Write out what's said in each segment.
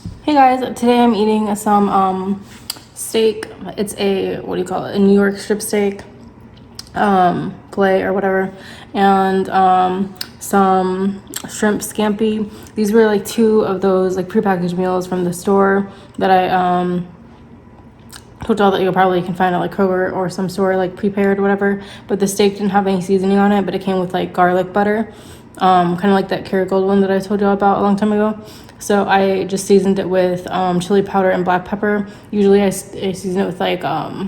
Hey guys, today I'm eating some steak. It's a, what do you call it? A New York strip steak, filet or whatever, and some shrimp scampi. These were like two of those like prepackaged meals from the store that I told y'all that you probably can find at like Kroger or some store like prepared or whatever. But the steak didn't have any seasoning on it, but it came with like garlic butter, kind of like that Kerrygold one that I told y'all about a long time ago. So I just seasoned it with chili powder and black pepper. Usually I season it with like I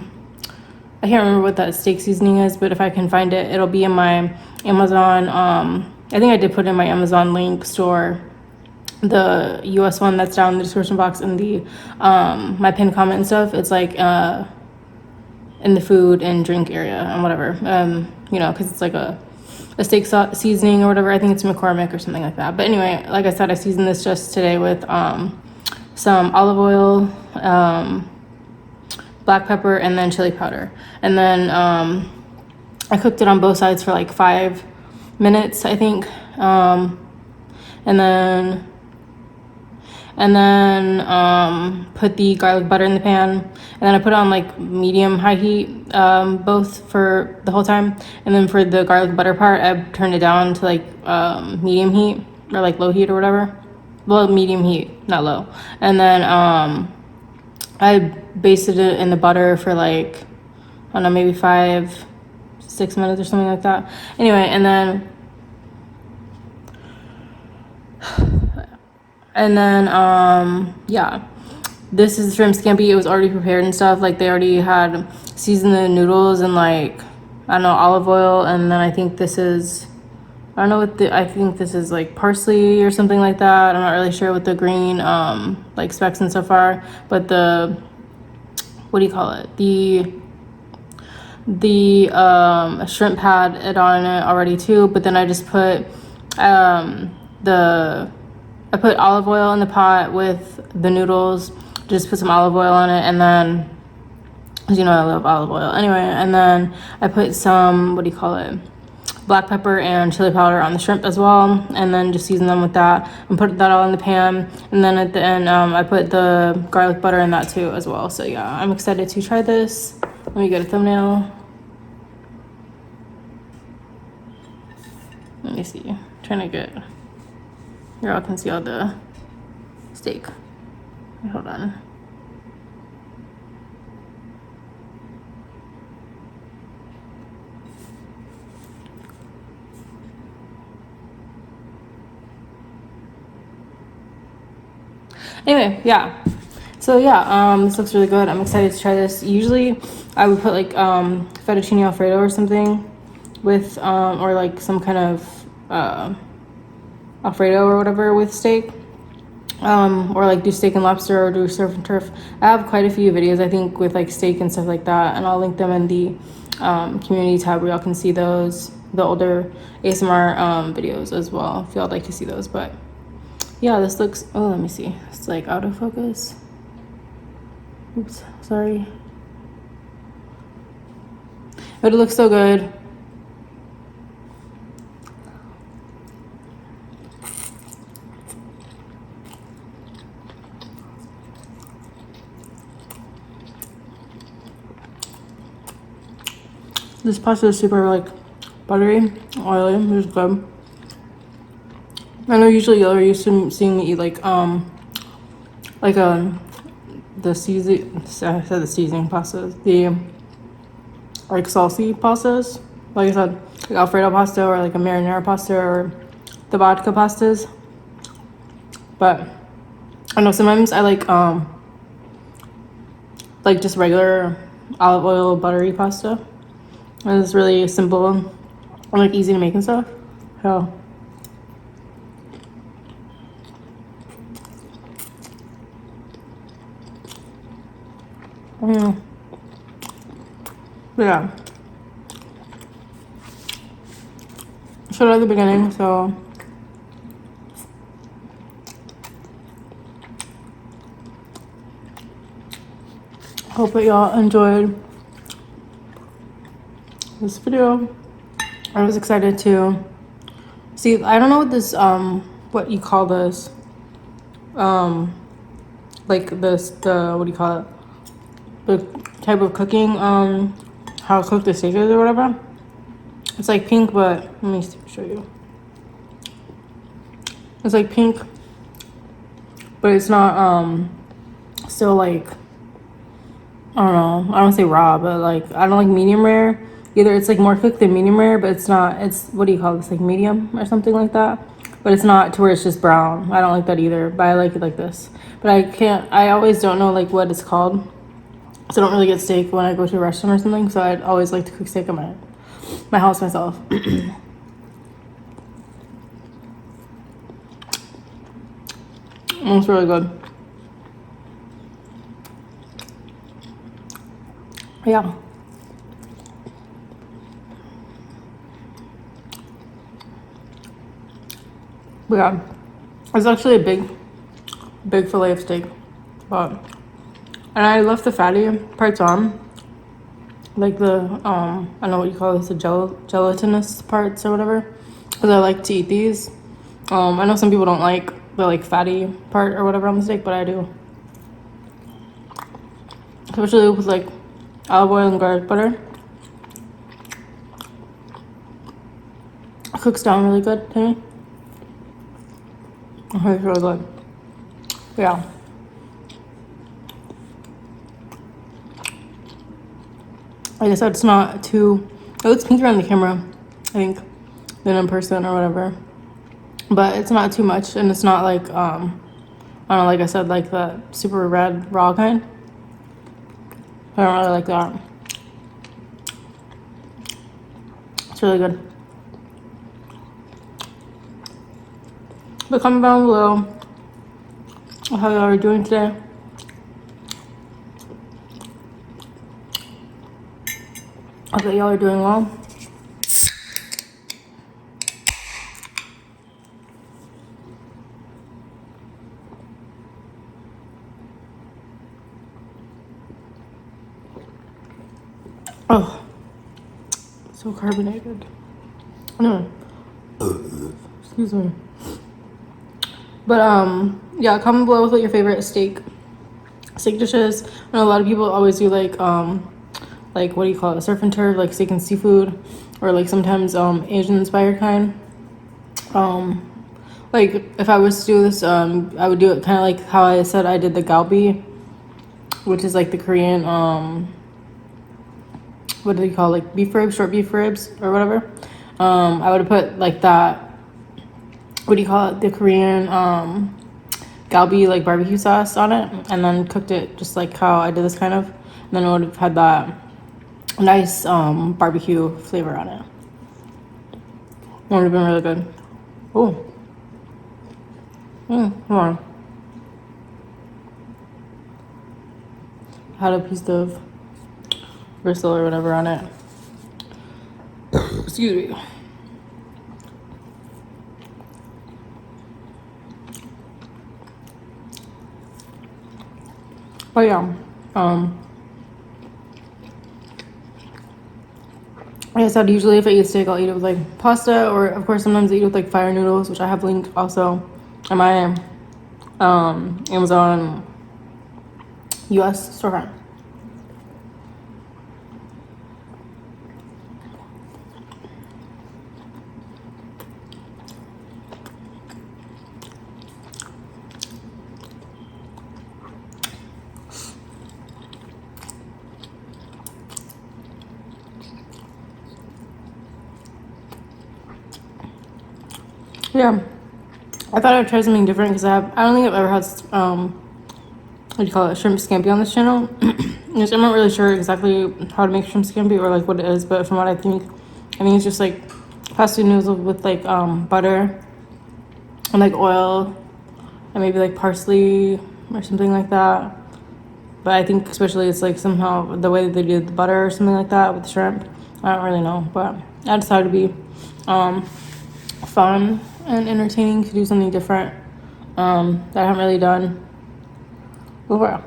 can't remember what that steak seasoning is, but if I can find it, it'll be in my Amazon. I think I did put in my Amazon link store, the US one that's down in the description box in the my pinned comment and stuff. It's like in the food and drink area and whatever, you know, because it's like a steak seasoning or whatever. I think it's McCormick or something like that. But anyway, like I said, I seasoned this just today with some olive oil, black pepper, and then chili powder. And then I cooked it on both sides for like 5 minutes, I think. And then put the garlic butter in the pan, and then I put it on like medium high heat, both for the whole time. And then for the garlic butter part, I turned it down to like medium heat or like low heat or whatever. Well, medium heat, not low. And then I basted it in the butter for like, I don't know, maybe 5-6 minutes or something like that. Anyway, and then yeah, this is shrimp scampi. It was already prepared and stuff. Like they already had seasoned the noodles and like, I don't know, olive oil. And then I think this is, I don't know what I think this is like parsley or something like that. I'm not really sure what the green like specks and stuff are, but the, what do you call it? The shrimp had it on it already too, but then I just put I put olive oil in the pot with the noodles, just put some olive oil on it, and then, because you know I love olive oil. Anyway, and then I put some, what do you call it, black pepper and chili powder on the shrimp as well, and then just season them with that and put that all in the pan. And then at the end, I put the garlic butter in that too as well. So yeah, I'm excited to try this. Let me get a thumbnail. Let me see. I'm trying to get, y'all can see all the steak. Hold on. Anyway, yeah. So yeah, this looks really good. I'm excited to try this. Usually I would put like fettuccine alfredo or something with or like some kind of alfredo or whatever with steak, or like do steak and lobster or do surf and turf. I have quite a few videos, I think, with like steak and stuff like that, and I'll link them in the community tab where y'all can see those, the older ASMR videos as well, if y'all like to see those. But yeah, this looks, oh, let me see, it's like out of focus. Oops, sorry. But it looks so good. This pasta is super like buttery, oily, it's good. I know usually you're used to seeing me eat like the seasoning, I said the seasoning pastas, the like saucy pastas, like I said, like Alfredo pasta or like a marinara pasta or the vodka pastas. But I know sometimes I like just regular olive oil buttery pasta. And it's really simple and like easy to make and stuff. So yeah, showed it at the beginning, so hope that y'all enjoyed this video. I was excited to see, I don't know what this what you call this, like this, the, what do you call it? The type of cooking, how cooked the steak is or whatever. It's like pink, but let me show you. It's like pink, but it's not, still like, I don't know, I don't say raw, but like, I don't like medium rare. Either it's like more cooked than medium rare, but it's not, it's, what do you call this, like medium or something like that. But it's not to where it's just brown. I don't like that either, but I like it like this. But I always don't know like what it's called. So I don't really get steak when I go to a restaurant or something. So I'd always like to cook steak at my house myself. It's really good. Yeah. But yeah, it's actually a big fillet of steak, but and I left the fatty parts on, like the I don't know what you call this, the gelatinous parts or whatever, because I like to eat these. I know some people don't like the like fatty part or whatever on the steak, but I do, especially with like olive oil and garlic butter. It cooks down really good to me. It's really good. Yeah. Like I said, it's not too, it looks pinker on the camera, I think, than in person or whatever. But it's not too much, and it's not like, I don't know, like I said, like the super red raw kind. I don't really like that. It's really good. But comment down below how y'all are doing today. I hope y'all are doing well. Oh, so carbonated. No, excuse me. But yeah, comment below with what your favorite steak dishes. I know a lot of people always do like what do you call it, surf and turf, like steak and seafood, or like sometimes Asian inspired kind. Like if I was to do this, I would do it kind of like how I said I did the galbi, which is like the Korean what do you call it, like beef ribs, short beef ribs or whatever. I would have put like that, what do you call it, the Korean galbi like barbecue sauce on it, and then cooked it just like how I did this kind of, and then it would have had that nice barbecue flavor on it. It would have been really good. Oh, come on. Had a piece of bristle or whatever on it. Excuse me. But yeah, like I said, usually if I eat steak, I'll eat it with like pasta, or of course sometimes I eat it with like fire noodles, which I have linked also in my Amazon US storefront. Yeah, I thought I'd try something different because I don't think I've ever had what do you call it, shrimp scampi on this channel. Which I'm not really sure exactly how to make shrimp scampi or like what it is, but from what I think it's just like pasta noodles with like butter and like oil and maybe like parsley or something like that. But I think especially it's like somehow the way that they do the butter or something like that with the shrimp. I don't really know, but I decided to be fun and entertaining to do something different that I haven't really done before.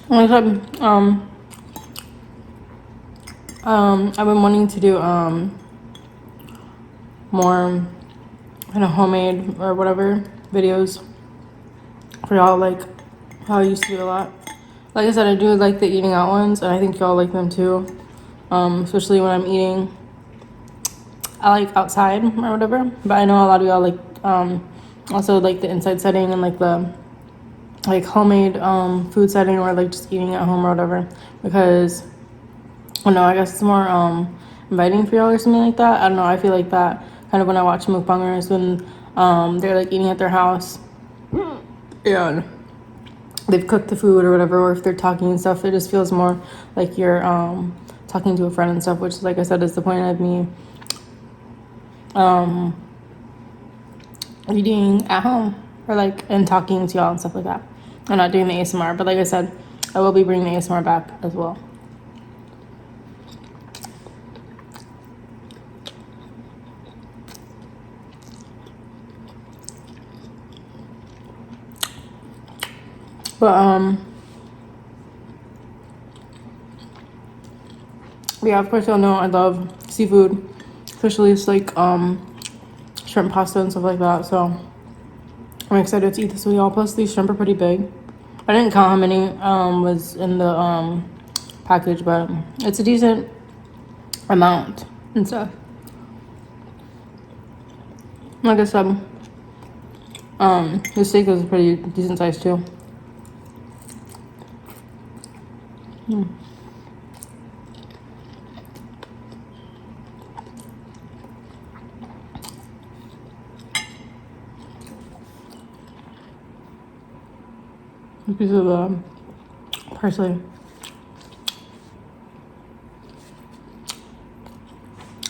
Like I said, I've been wanting to do more kind of homemade or whatever videos for y'all, like how I used to do a lot. Like I said, I do like the eating out ones, and I think y'all like them too. Especially when I'm eating, I like outside or whatever. But I know a lot of y'all like also like the inside setting and like the like homemade food setting, or like just eating at home or whatever. Because I don't know, I guess it's more inviting for y'all or something like that. I don't know. I feel like that kind of when I watch mukbangers when they're like eating at their house and they've cooked the food or whatever, or if they're talking and stuff, it just feels more like you're talking to a friend and stuff, which, like I said, is the point of me eating at home or like and talking to y'all and stuff like that. I'm not doing the ASMR, but like I said, I will be bringing the ASMR back as well. But yeah, of course y'all know I love seafood, especially it's like shrimp pasta and stuff like that. So I'm excited to eat this with y'all. Plus these shrimp are pretty big. I didn't count how many was in the package, but it's a decent amount and stuff. Like I said, the steak is pretty decent size too. A piece of parsley.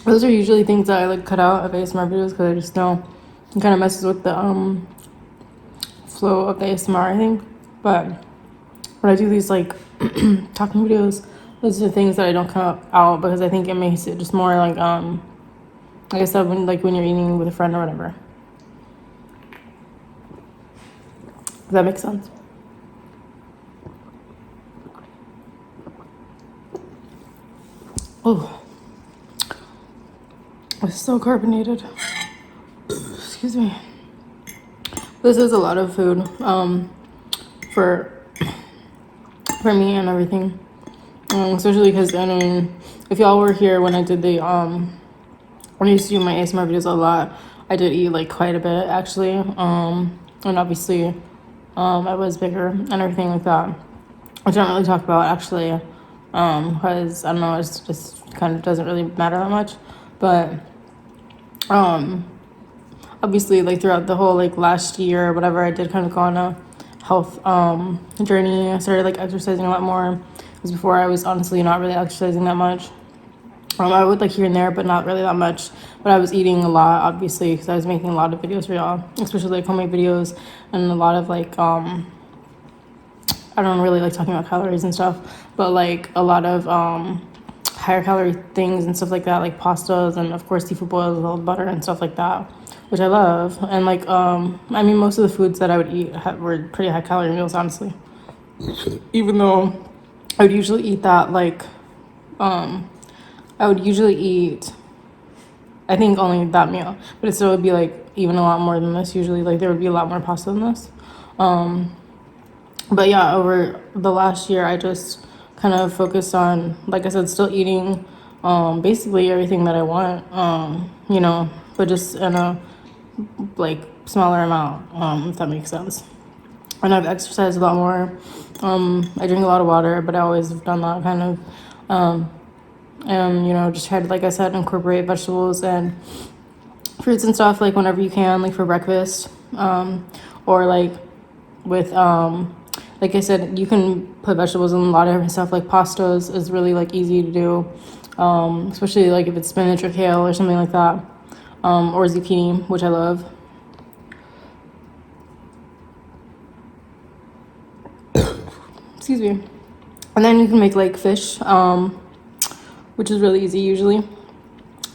Those are usually things that I like cut out of ASMR videos because I just know it kind of messes with the flow of the ASMR, I think. But when I do these like talking videos, those are the things that I don't cut out because I think it makes it just more like I said, when you're eating with a friend or whatever. Does that make sense? Oh, it's so carbonated. Excuse me. This is a lot of food for me and everything, especially because I mean, if y'all were here when I did the when I used to do my ASMR videos a lot, I did eat like quite a bit actually, and obviously I was bigger and everything like that, which I don't really talk about actually, because I don't know, it's just kind of doesn't really matter that much. But obviously like throughout the whole like last year or whatever, I did kind of go on a health journey. I started like exercising a lot more, because before I was honestly not really exercising that much. I would like here and there, but not really that much. But I was eating a lot, obviously, because I was making a lot of videos for y'all, especially like homemade videos, and a lot of like I don't really like talking about calories and stuff, but like a lot of higher calorie things and stuff like that, like pastas and of course seafood boils with butter and stuff like that, which I love. And like I mean, most of the foods that I would eat were pretty high calorie meals, honestly. Even though I would usually eat that like I would usually eat, I think, only that meal, but it still would be like even a lot more than this usually. Like there would be a lot more pasta than this. But yeah, over the last year, I just kind of focused on, like I said, still eating basically everything that I want, you know, but just in a like smaller amount, if that makes sense. And I've exercised a lot more. I drink a lot of water, but I always have done that kind of. And you know, just try to, like I said, incorporate vegetables and fruits and stuff like whenever you can, like for breakfast, or like with like I said, you can put vegetables in a lot of different stuff. Like pastas is really like easy to do, especially like if it's spinach or kale or something like that, or zucchini, which I love. Excuse me. And then you can make like fish, which is really easy usually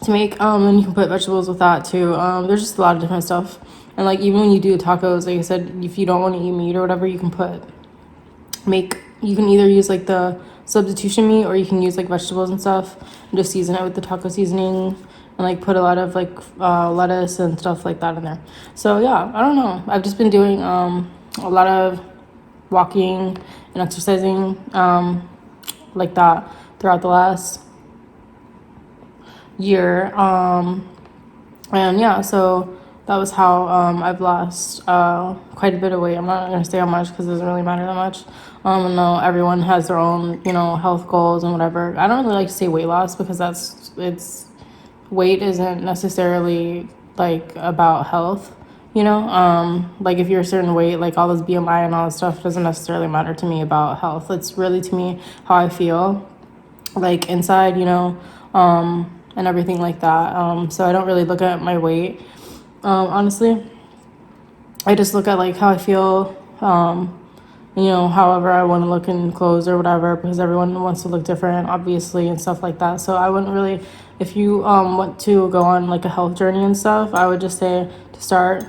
to make. And you can put vegetables with that too. There's just a lot of different stuff. And like even when you do tacos, like I said, if you don't want to eat meat or whatever, you can you can either use like the substitution meat, or you can use like vegetables and stuff and just season it with the taco seasoning and like put a lot of like lettuce and stuff like that in there. So yeah, I don't know. I've just been doing a lot of walking and exercising like that throughout the last year. And yeah, so that was how I've lost quite a bit of weight. I'm not gonna say how much because it doesn't really matter that much. I know everyone has their own, you know, health goals and whatever. I don't really like to say weight loss because weight isn't necessarily like about health, you know. Like if you're a certain weight, like all this BMI and all this stuff doesn't necessarily matter to me about health. It's really to me how I feel like inside, you know, and everything like that. So I don't really look at my weight, honestly. I just look at like how I feel, you know, however I want to look in clothes or whatever, because everyone wants to look different, obviously, and stuff like that. So I wouldn't really, if you want to go on like a health journey and stuff, I would just say to start,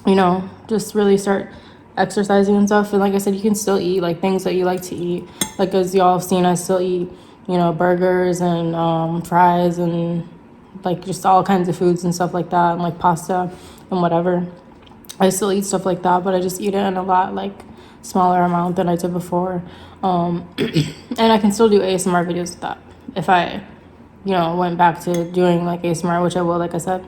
you know, just really start exercising and stuff. And like I said, you can still eat like things that you like to eat. Like as y'all have seen, I still eat, you know, burgers and fries and like just all kinds of foods and stuff like that, and like pasta and whatever. I still eat stuff like that, but I just eat it in a lot like smaller amount than I did before. And I can still do ASMR videos with that if I, you know, went back to doing like ASMR, which I will, like I said.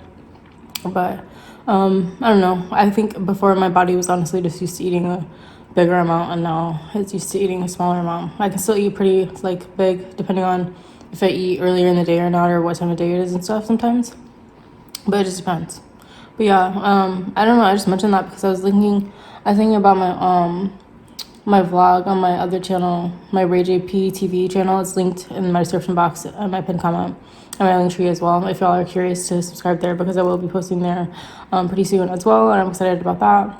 But I don't know. I think before my body was honestly just used to eating a bigger amount, and now it's used to eating a smaller amount. I can still eat pretty like big depending on if I eat earlier in the day or not, or what time of day it is and stuff sometimes. But it just depends. But yeah, I don't know. I just mentioned that because I was thinking about my vlog on my other channel, my Ray JP TV channel. It's linked in my description box and my pinned comment and my link tree as well. If y'all are curious to subscribe there, because I will be posting there pretty soon as well, and I'm excited about that.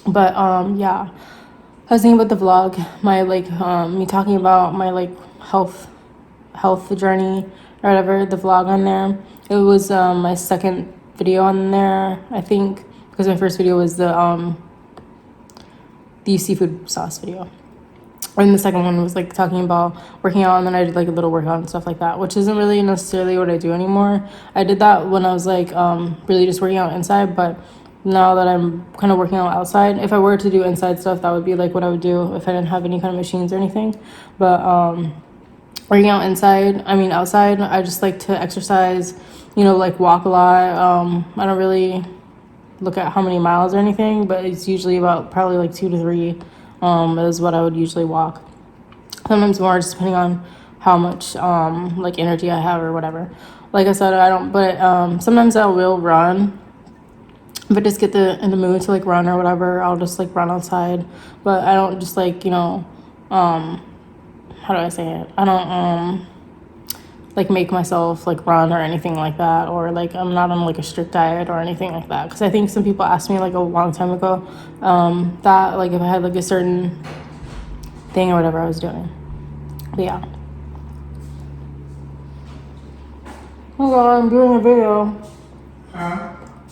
But yeah, I was thinking about the vlog, my like me talking about my like health journey or whatever, the vlog on there. It was my second video on there, I think, because my first video was the seafood sauce video, and the second one was like talking about working out, and then I did like a little workout and stuff like that, which isn't really necessarily what I do anymore. I did that when I was like really just working out inside, but now that I'm kind of working out outside, if I were to do inside stuff, that would be like what I would do if I didn't have any kind of machines or anything. But working out outside, I just like to exercise, you know, like walk a lot. I don't really look at how many miles or anything, but it's usually about probably like 2 to 3 is what I would usually walk. Sometimes more, just depending on how much like energy I have or whatever. Like I said, I don't, but sometimes I will run. If I just get in the mood to like run or whatever, I'll just like run outside. But I don't just like, you know, how do I say it? I don't like make myself like run or anything like that, or like I'm not on like a strict diet or anything like that, because I think some people asked me like a long time ago that like if I had like a certain thing or whatever I was doing. But yeah, oh god, I'm doing a video.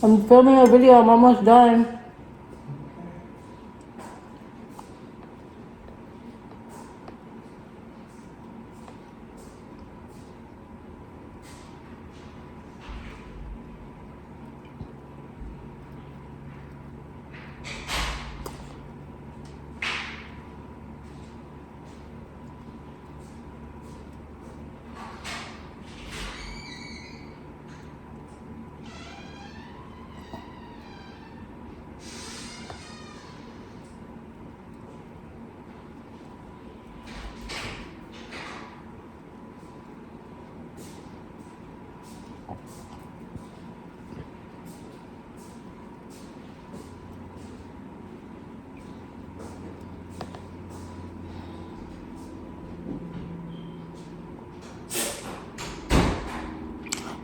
I'm filming a video. I'm almost done.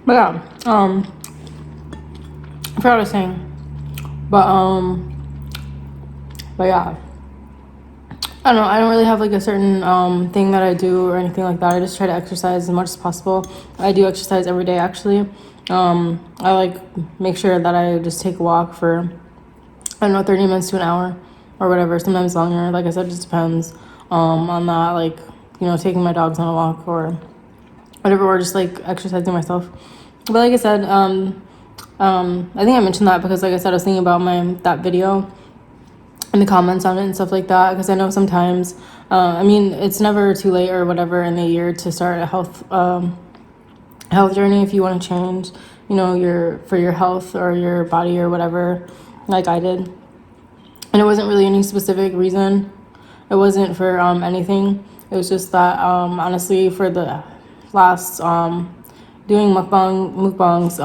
But yeah, I forgot what I was saying. But yeah, I don't know. I don't really have like a certain thing that I do or anything like that. I just try to exercise as much as possible. I do exercise every day actually. I like make sure that I just take a walk for, I don't know, 30 minutes to an hour or whatever. Sometimes longer. Like I said, it just depends on that. Like, you know, taking my dogs on a walk or whatever, or just like exercising myself. But like I said, I think I mentioned that because like I said, I was thinking about that video and the comments on it and stuff like that, because I know sometimes I mean, it's never too late or whatever in the year to start a health journey if you want to change, you know, your health or your body or whatever, like I did. And it wasn't really any specific reason. It wasn't for anything. It was just that honestly, for the last doing mukbangs,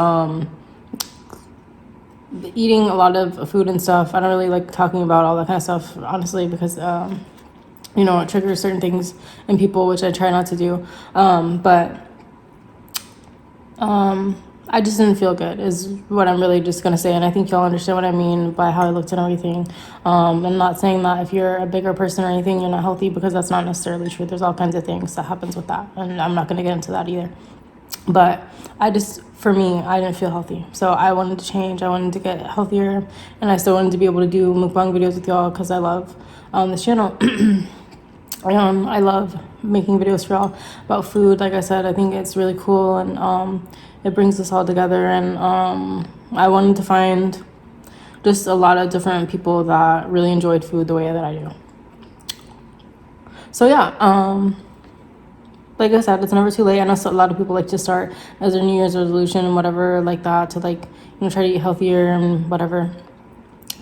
eating a lot of food and stuff. I don't really like talking about all that kind of stuff, honestly, because you know, it triggers certain things in people, which I try not to do. But I just didn't feel good is what I'm really just gonna say, and I think y'all understand what I mean by how I looked and everything. I'm not saying that if you're a bigger person or anything, you're not healthy, because that's not necessarily true. There's all kinds of things that happens with that, and I'm not gonna get into that either. But for me, I didn't feel healthy, so I wanted to change. I wanted to get healthier, and I still wanted to be able to do mukbang videos with y'all because I love this channel. I love making videos for y'all about food. Like I said, I think it's really cool, and it brings us all together. And I wanted to find just a lot of different people that really enjoyed food the way that I do. So yeah, like I said, it's never too late. I know a lot of people like to start as their New Year's resolution and whatever like that, to like, you know, try to eat healthier and whatever.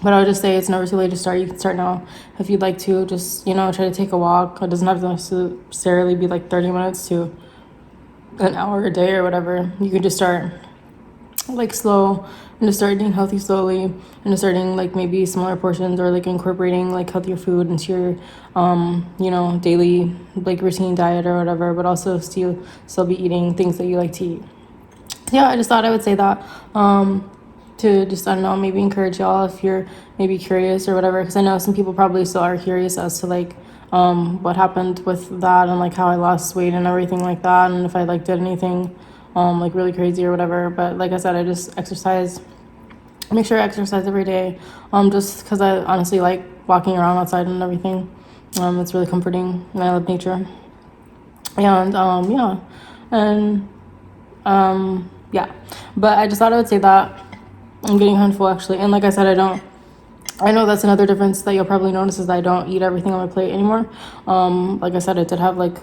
But I would just say it's never too late to start. You can start now if you'd like to. Just, you know, try to take a walk. It doesn't have to necessarily be like 30 minutes to an hour a day or whatever. You can just start like slow and just start eating healthy slowly, and just starting like maybe smaller portions, or like incorporating like healthier food into your you know, daily like routine diet or whatever, but also still be eating things that you like to eat. Yeah, I just thought I would say that to just, I don't know, maybe encourage y'all if you're maybe curious or whatever, because I know some people probably still are curious as to like what happened with that, and like how I lost weight and everything like that, and if I like did anything like really crazy or whatever. But like I said, I just make sure I exercise every day, just because I honestly like walking around outside and everything. It's really comforting, and I love nature. And yeah, and yeah, but I just thought I would say that. I'm getting handful actually, and like I said, I know that's another difference that you'll probably notice, is that I don't eat everything on my plate anymore. Like I said, I did have like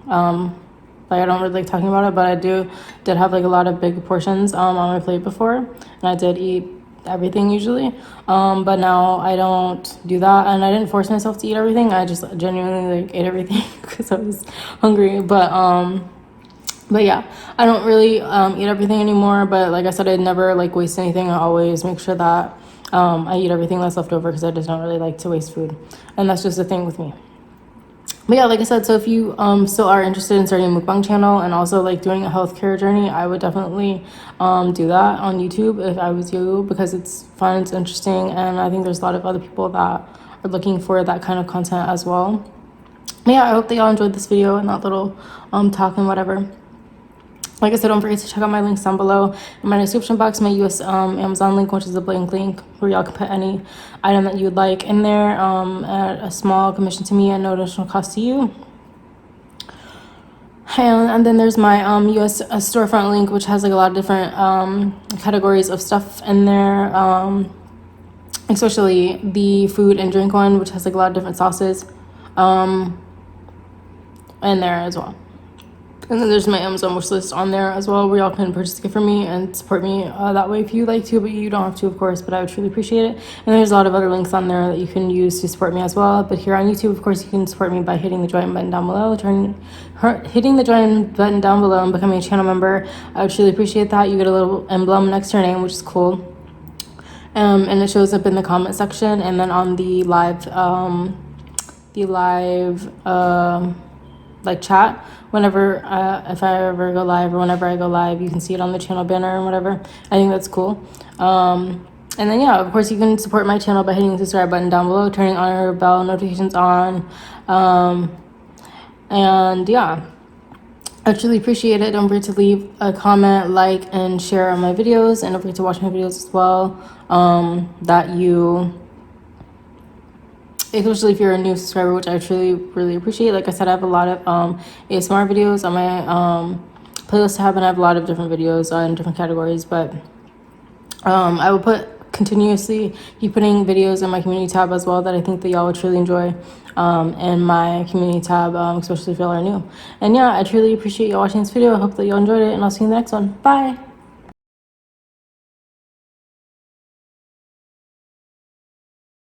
I don't really like talking about it, but I did have like a lot of big portions on my plate before, and I did eat everything usually. But now I don't do that, and I didn't force myself to eat everything. I just genuinely like ate everything because I was hungry. But yeah, I don't really eat everything anymore. But like I said, I never like waste anything. I always make sure that I eat everything that's left over, because I just don't really like to waste food, and that's just the thing with me. But yeah, like I said, so if you still are interested in starting a mukbang channel and also like doing a healthcare journey, I would definitely do that on YouTube if I was you, because it's fun, it's interesting, and I think there's a lot of other people that are looking for that kind of content as well. But yeah, I hope that y'all enjoyed this video and that little talk and whatever. Like I said, don't forget to check out my links down below in my description box, my US Amazon link, which is a blank link where y'all can put any item that you would like in there at a small commission to me and no additional cost to you. And then there's my US storefront link, which has like a lot of different categories of stuff in there, especially the food and drink one, which has like a lot of different sauces in there as well. And then there's my Amazon wish list on there as well, where y'all can purchase a gift from me and support me that way if you like to, but you don't have to, of course, but I would truly appreciate it. And there's a lot of other links on there that you can use to support me as well. But here on YouTube, of course, you can support me by hitting the join button down below, hitting the join button down below and becoming a channel member. I would truly appreciate that. You get a little emblem next to your name, which is cool. And it shows up in the comment section, and then on the live like chat whenever if I ever go live, or whenever I go live, you can see it on the channel banner and whatever. I think that's cool. And then yeah, of course, you can support my channel by hitting the subscribe button down below, turning on your bell notifications on, and yeah, I truly appreciate it. Don't forget to leave a comment, like, and share on my videos, and don't forget to watch my videos as well, especially if you're a new subscriber, which I truly really appreciate. Like I said, I have a lot of ASMR videos on my playlist tab, and I have a lot of different videos in different categories, but I will continuously keep putting videos in my community tab as well that I think that y'all would truly enjoy in my community tab, especially if y'all are new. And yeah, I truly appreciate y'all watching this video. I hope that y'all enjoyed it, and I'll see you in the next one. Bye.